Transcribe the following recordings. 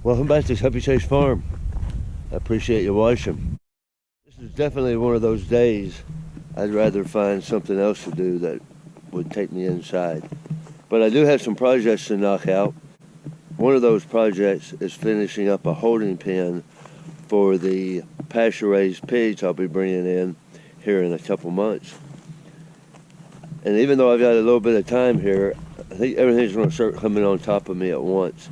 Welcome back to Happy Chase Farm. I appreciate you watching. This is definitely one of those days I'd rather find something else to do that would take me inside. But I do have some projects to knock out. One of those projects is finishing up a holding pen for the pasture-raised pigs I'll be bringing in here in a couple months. And even though I've got a little bit of time here, I think everything's going to start coming on top of me at once.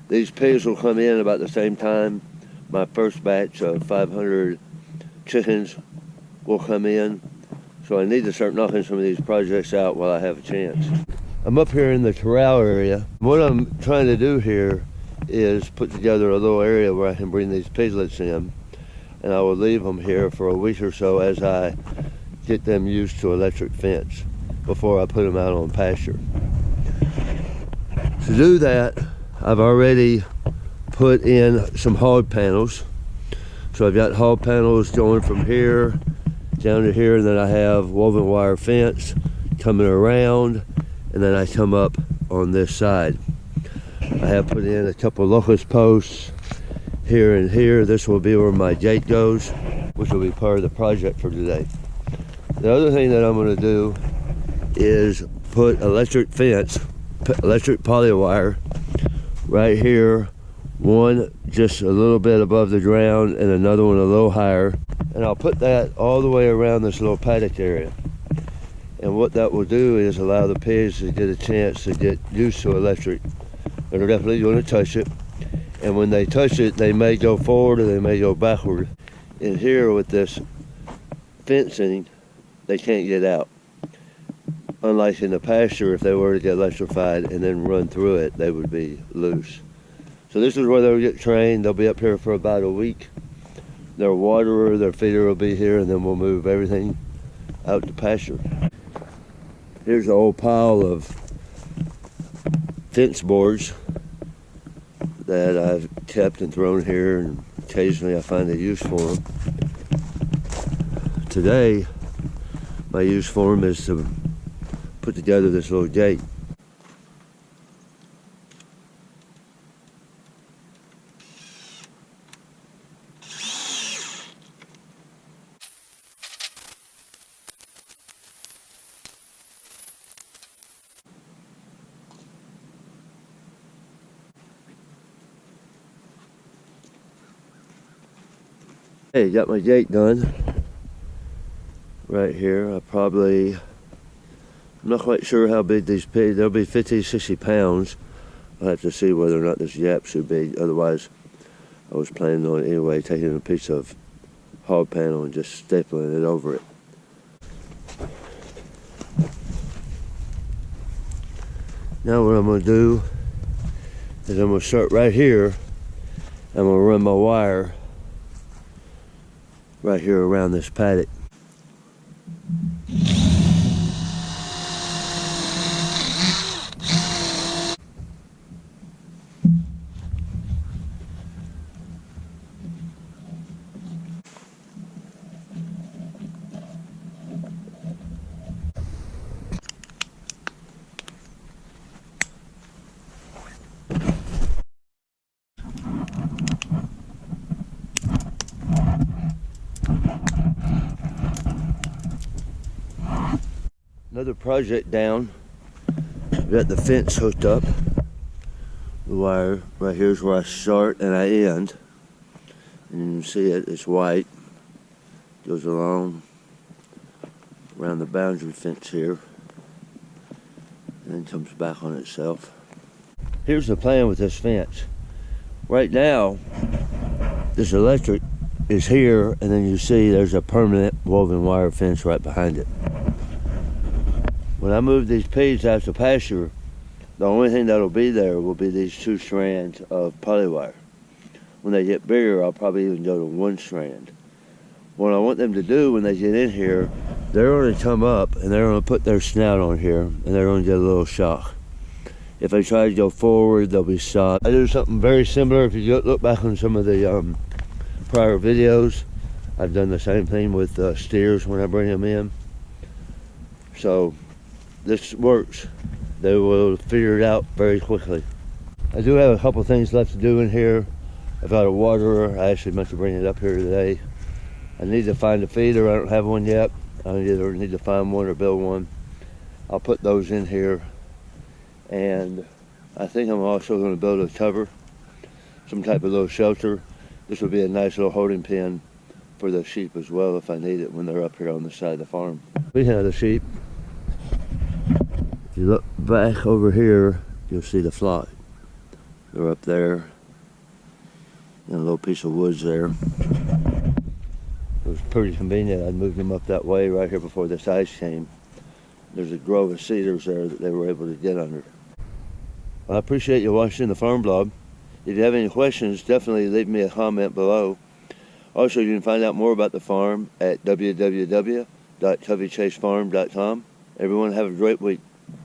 These pigs will come in about the same time my first batch of 500 chickens will come in. So I need to start knocking some of these projects out while I have a chance. I'm up here in the corral area. What I'm trying to do here is put together a little area where I can bring these piglets in, and I will leave them here for a week or so as I get them used to electric fence before I put them out on pasture. To do that, I've already put in some hog panels. So I've got hog panels going from here down to here, and then I have woven wire fence coming around, and then I come up on this side. I have put in a couple locust posts here and here. This will be where my gate goes, which will be part of the project for today. The other thing that I'm going to do is put electric fence, electric poly wire right here, one just a little bit above the ground and another one a little higher, and I'll put that all the way around this little paddock area. And what that will do is allow the pigs to get a chance to get used to electric. They're definitely going to touch it, and when they touch it, they may go forward or they may go backward. In here with this fencing, they can't get out. Unlike in the pasture, if they were to get electrified and then run through it, they would be loose. So this is where they'll get trained. They'll be up here for about a week. Their waterer, their feeder will be here, and then we'll move everything out to pasture. Here's an old pile of fence boards that I've kept and thrown here, and occasionally I find a use for them. Today, my use for them is to put together this little gate. Hey, got my gate done right here. I'm not quite sure how big these pigs, they'll be 50, 60 pounds. I'll have to see whether or not this yap's too big. Otherwise, I was planning on anyway taking a piece of hog panel and just stapling it over it. Now what I'm going to do is I'm going to start right here. I'm going to run my wire right here around this paddock. Another project down. I've got the fence hooked up. The wire right here is where I start and I end. And you can see it, it's white. Goes along around the boundary fence here. And then comes back on itself. Here's the plan with this fence. Right now, this electric is here, and then you see there's a permanent woven wire fence right behind it. When I move these pigs out to pasture, the only thing that'll be there will be these 2 strands of poly wire. When they get bigger, I'll probably even go to 1 strand. What I want them to do when they get in here, they're going to come up and they're going to put their snout on here, and they're going to get a little shock. If they try to go forward, they'll be stopped. I do something very similar. If you look back on some of the prior videos, I've done the same thing with steers when I bring them in. So this works. They will figure it out very quickly. I do have a couple things left to do in here. I've got a waterer. I actually meant to bring it up here today. I need to find a feeder. I don't have one yet. I either need to find one or build one. I'll put those in here. And I think I'm also going to build a cover, some type of little shelter. This would be a nice little holding pen for the sheep as well if I need it when they're up here on the side of the farm. We have the sheep. If you look back over here, you'll see the flock. They're up there in a little piece of woods there. It was pretty convenient. I moved them up that way right here before this ice came. There's a grove of cedars there that they were able to get under. Well, I appreciate you watching the farm blog. If you have any questions, definitely leave me a comment below. Also, you can find out more about the farm at www.coveychasefarm.com. Everyone have a great week.